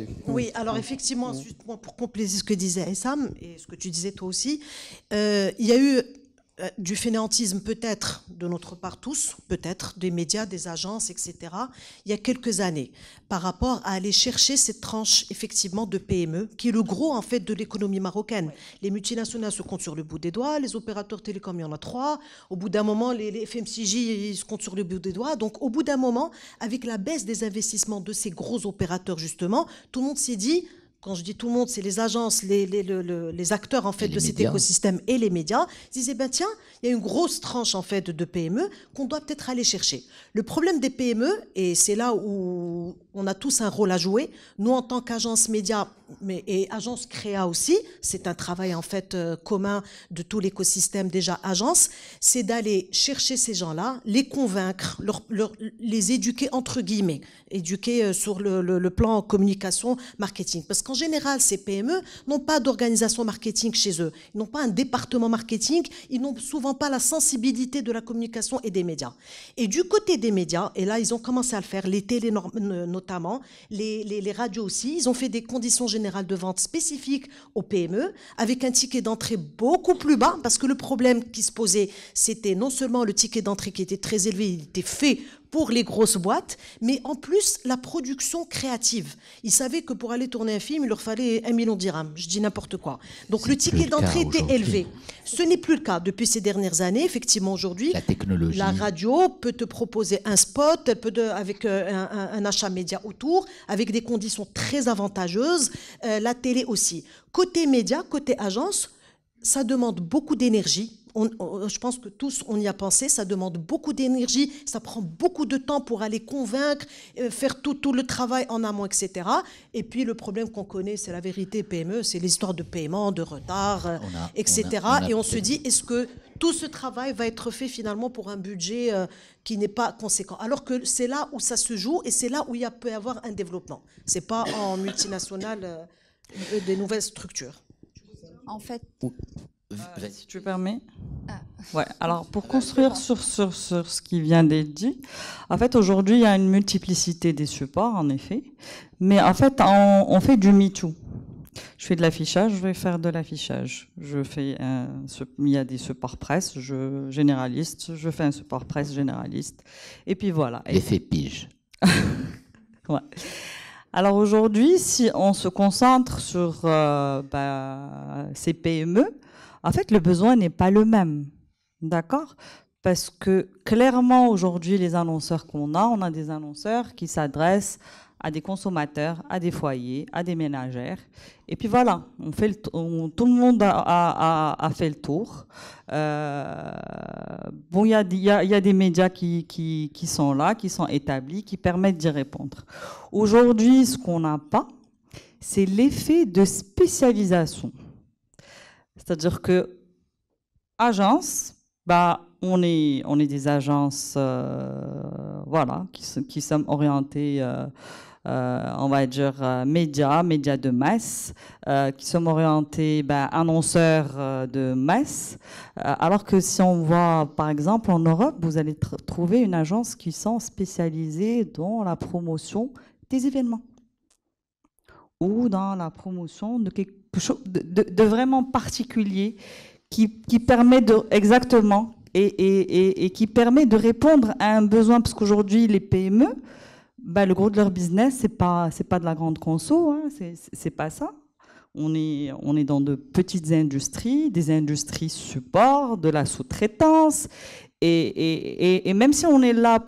compléter. Oui, alors effectivement, justement, pour compléter ce que disait Essam et ce que tu disais toi aussi, il y a eu du fainéantisme peut-être de notre part tous, peut-être des médias, des agences, etc. Il y a quelques années, par rapport à aller chercher cette tranche effectivement de PME, qui est le gros en fait de l'économie marocaine. Ouais. Les multinationales se comptent sur le bout des doigts, les opérateurs télécoms, il y en a 3. Au bout d'un moment, les FMCJ, ils se comptent sur le bout des doigts. Donc au bout d'un moment, avec la baisse des investissements de ces gros opérateurs justement, tout le monde s'est dit... Quand je dis tout le monde, c'est les agences, les acteurs en fait de cet écosystème et les médias, ils disaient ben tiens, il y a une grosse tranche en fait de PME qu'on doit peut-être aller chercher. Le problème des PME, et c'est là où on a tous un rôle à jouer, nous en tant qu'agence média et agence créa aussi, c'est un travail en fait commun de tout l'écosystème déjà agence, c'est d'aller chercher ces gens-là, les convaincre, les éduquer entre guillemets, éduquer sur le plan communication, marketing. Parce qu'en général, ces PME n'ont pas d'organisation marketing chez eux. Ils n'ont pas un département marketing. Ils n'ont souvent pas la sensibilité de la communication et des médias. Et du côté des médias, et là, ils ont commencé à le faire, les télés notamment, les radios aussi, ils ont fait des conditions générales de vente spécifiques aux PME, avec un ticket d'entrée beaucoup plus bas, parce que le problème qui se posait, c'était non seulement le ticket d'entrée qui était très élevé, il était fait pour les grosses boîtes, mais en plus, la production créative. Ils savaient que pour aller tourner un film, il leur fallait 1 million de dirhams. Je dis n'importe quoi. Donc le ticket d'entrée était élevé. Ce n'est plus le cas depuis ces dernières années. Effectivement, aujourd'hui, la technologie, la radio peut te proposer un spot, elle peut avec un achat média autour, avec des conditions très avantageuses. La télé aussi. Côté média, côté agence, ça demande beaucoup d'énergie. Je pense que tous, on y a pensé, ça demande beaucoup d'énergie, ça prend beaucoup de temps pour aller convaincre, faire tout le travail en amont, etc. Et puis le problème qu'on connaît, c'est la vérité PME, c'est l'histoire de paiement, de retard, etc. Et on se dit, est-ce que tout ce travail va être fait finalement pour un budget qui n'est pas conséquent? Alors que c'est là où ça se joue et c'est là où il peut y avoir un développement. Ce n'est pas en multinationale des nouvelles structures. En fait... si tu permets. Ouais, alors pour construire sur ce qui vient d'être dit, en fait aujourd'hui il y a une multiplicité des supports en effet, mais en fait on fait du MeToo. Je fais de l'affichage, je vais faire de l'affichage. Il y a des supports presse, généraliste, je fais un support presse généraliste, et puis voilà. L'effet pige. Ouais. Alors aujourd'hui, si on se concentre sur ces PME, en fait, le besoin n'est pas le même, d'accord? Parce que clairement, aujourd'hui, les annonceurs qu'on a, on a des annonceurs qui s'adressent à des consommateurs, à des foyers, à des ménagères. Et puis voilà, tout le monde a fait le tour. Bon, il y a des médias qui sont là, qui sont établis, qui permettent d'y répondre. Aujourd'hui, ce qu'on n'a pas, c'est l'effet de spécialisation. C'est-à-dire que agence, on est des agences, voilà, qui sommes orientées, on va dire médias de masse, qui sommes orientés annonceurs de masse. Alors que si on voit, par exemple, en Europe, vous allez trouver une agence qui sont spécialisées dans la promotion des événements ou dans la promotion de quelque chose de vraiment particulier qui permet exactement et qui permet de répondre à un besoin, parce qu'aujourd'hui les PME, le gros de leur business c'est pas de la grande conso, hein, c'est pas ça. On est dans de petites industries, des industries support, de la sous-traitance. Et même si on est là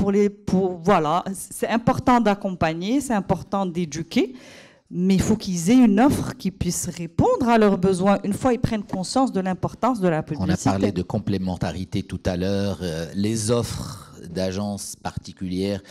voilà, c'est important d'accompagner, c'est important d'éduquer, mais il faut qu'ils aient une offre qui puisse répondre à leurs besoins une fois ils prennent conscience de l'importance de la publicité. On a parlé de complémentarité tout à l'heure, les offres d'agences particulières.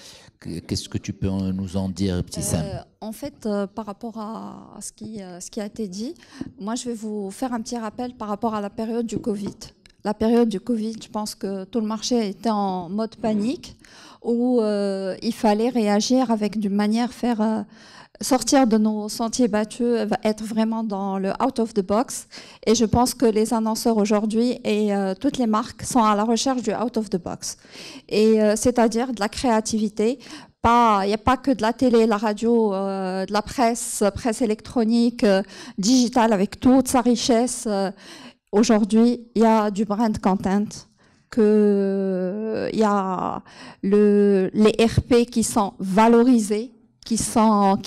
Qu'est-ce que tu peux nous en dire, petit Sam? En fait, par rapport à ce qui a été dit, moi je vais vous faire un petit rappel par rapport à la période du Covid. La période du Covid, je pense que tout le marché était en mode panique, où il fallait réagir avec d'une manière sortir de nos sentiers battus, être vraiment dans le out of the box. Et je pense que les annonceurs aujourd'hui et toutes les marques sont à la recherche du out of the box. Et c'est-à-dire de la créativité, il n'y a pas que de la télé, la radio, de la presse électronique, digitale, avec toute sa richesse. Aujourd'hui, il y a du brand content, il y a les RP qui sont valorisés, qui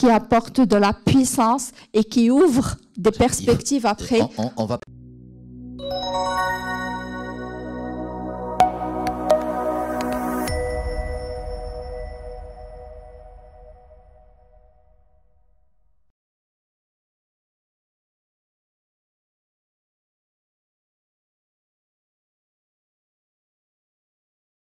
apportent de la puissance et qui ouvrent des perspectives après. On va